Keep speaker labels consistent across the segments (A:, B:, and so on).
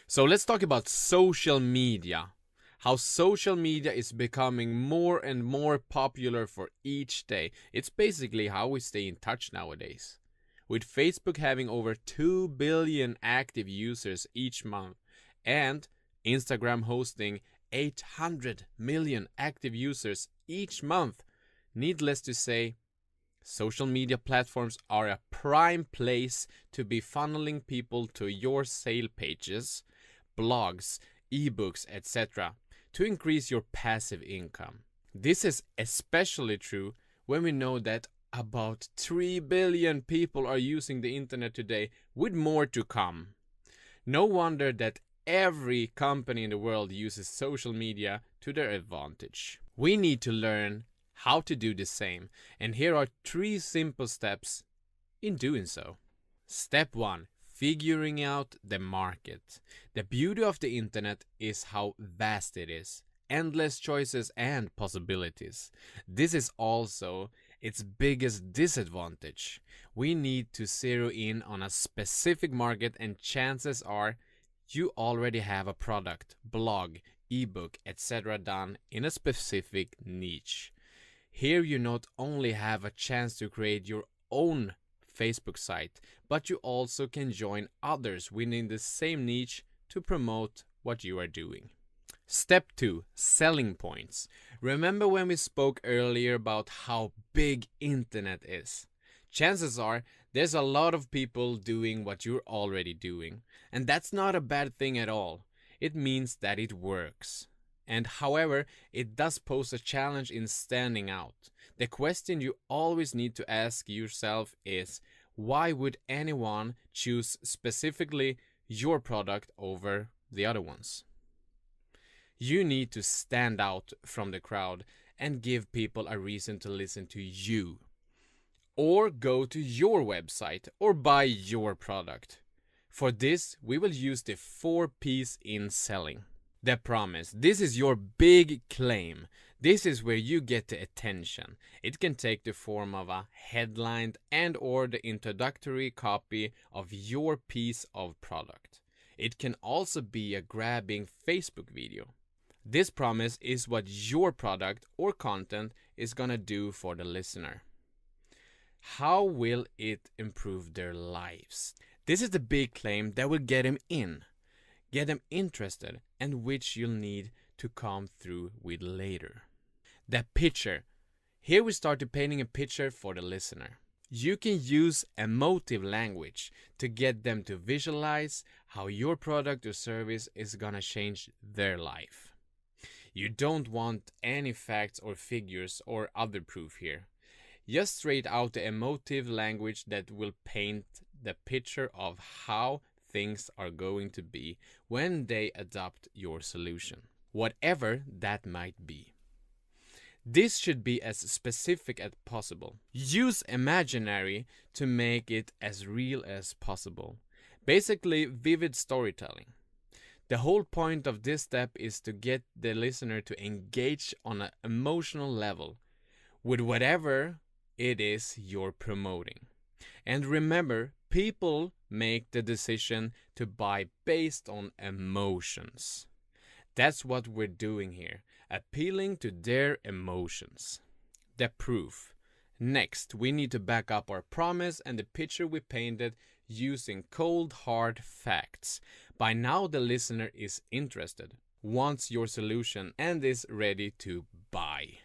A: So let's talk about social media. How social media is becoming more and more popular for each day. It's basically how we stay in touch nowadays. With Facebook having over 2 billion active users each month and Instagram hosting 800 million active users each month, needless to say, social media platforms are a prime place to be funneling people to your sale pages, blogs, ebooks, etc. to increase your passive income. This is especially true when we know that about 3 billion people are using the internet today, with more to come. No wonder that every company in the world uses social media to their advantage. We need to learn how to do the same, and here are 3 simple steps in doing so. Step 1. Figuring out the market. The beauty of the internet is how vast it is. Endless choices and possibilities. This is also its biggest disadvantage. We need to zero in on a specific market, and chances are you already have a product, blog, ebook, etc. done in a specific niche. Here you not only have a chance to create your own Facebook site, but you also can join others within the same niche to promote what you are doing. Step 2. Selling points. Remember when we spoke earlier about how big internet is? Chances are there's a lot of people doing what you're already doing, and that's not a bad thing at all. It means that it works. And however, it does pose a challenge in standing out. The question you always need to ask yourself is, why would anyone choose specifically your product over the other ones? You need to stand out from the crowd and give people a reason to listen to you, or go to your website or buy your product. For this, we will use the 4 P's in selling. The promise. This is your big claim. This is where you get the attention. It can take the form of a headline and or the introductory copy of your piece of product. It can also be a grabbing Facebook video. This promise is what your product or content is gonna do for the listener. How will it improve their lives? This is the big claim that will get them in, get them interested, and which you'll need to come through with later. The picture. Here we start to painting a picture for the listener. You can use emotive language to get them to visualize how your product or service is gonna change their life. You don't want any facts or figures or other proof here. Just straight out the emotive language that will paint the picture of how things are going to be when they adopt your solution, whatever that might be. This should be as specific as possible. Use imaginary to make it as real as possible. Basically, vivid storytelling. The whole point of this step is to get the listener to engage on an emotional level with whatever it is you're promoting. And remember, people make the decision to buy based on emotions. That's what we're doing here, appealing to their emotions. The proof. Next, we need to back up our promise and the picture we painted using cold, hard facts. By now, the listener is interested, wants your solution, and is ready to buy.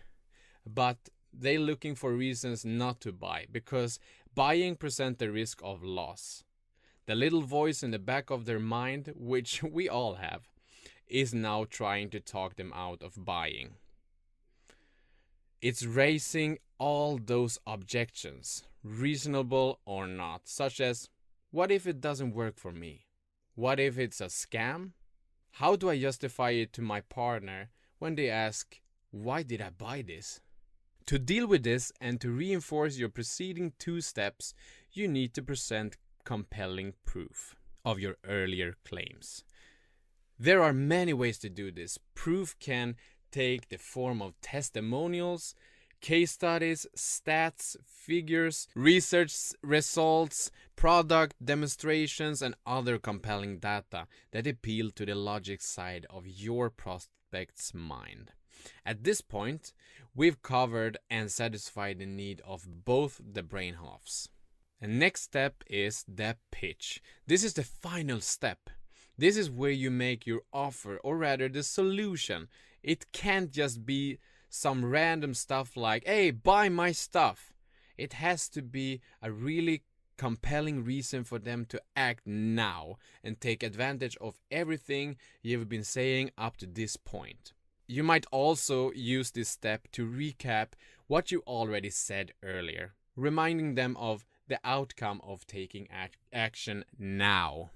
A: But they're looking for reasons not to buy, because buying presents the risk of loss. The little voice in the back of their mind, which we all have, is now trying to talk them out of buying. It's raising all those objections, reasonable or not, such as, what if it doesn't work for me? What if it's a scam? How do I justify it to my partner when they ask, why did I buy this? To deal with this and to reinforce your preceding 2 steps, you need to present compelling proof of your earlier claims. There are many ways to do this. Proof can take the form of testimonials, case studies, stats, figures, research results, product demonstrations, and other compelling data that appeal to the logic side of your prospect's mind. At this point, we've covered and satisfied the need of both the brain halves. The next step is the pitch. This is the final step. This is where you make your offer, or rather the solution. It can't just be some random stuff like, hey, buy my stuff. It has to be a really compelling reason for them to act now and take advantage of everything you've been saying up to this point. You might also use this step to recap what you already said earlier, reminding them of the outcome of taking action now.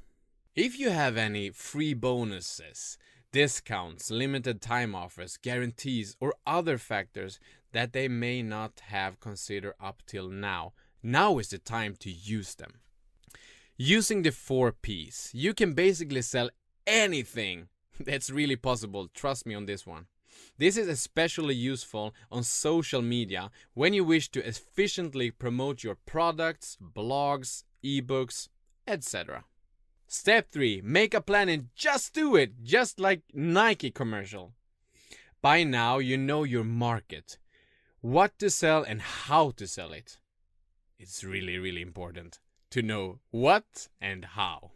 A: If you have any free bonuses, discounts, limited time offers, guarantees, or other factors that they may not have considered up till now is the time to use them. Using the 4 Ps, you can basically sell anything that's really possible. Trust me on this one. This is especially useful on social media when you wish to efficiently promote your products, blogs, ebooks, etc. Step 3. Make a plan and just do it, just like Nike commercial. By now you know your market, what to sell and how to sell it. It's really, really important to know what and how.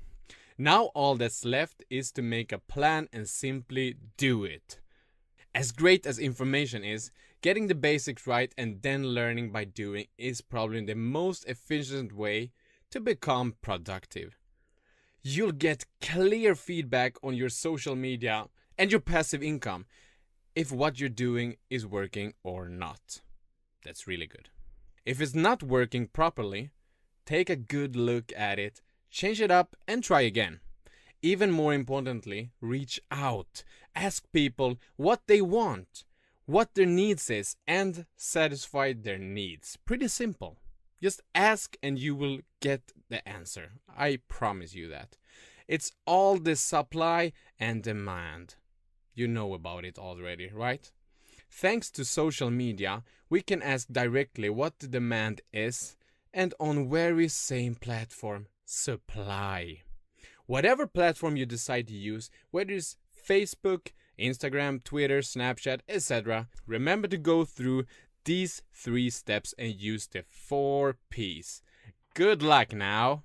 A: Now all that's left is to make a plan and simply do it. As great as information is, getting the basics right and then learning by doing is probably the most efficient way to become productive. You'll get clear feedback on your social media and your passive income if what you're doing is working or not. That's really good. If it's not working properly, take a good look at it, change it up, and try again. Even more importantly, reach out. Ask people what they want, what their needs is, and satisfy their needs. Pretty simple. Just ask and you will get the answer. I promise you that. It's all the supply and demand. You know about it already, right? Thanks to social media, we can ask directly what the demand is and on very same platform, supply. Whatever platform you decide to use, whether it's Facebook, Instagram, Twitter, Snapchat, etc., remember to go through these 3 steps and use the 4 Ps. Good luck now!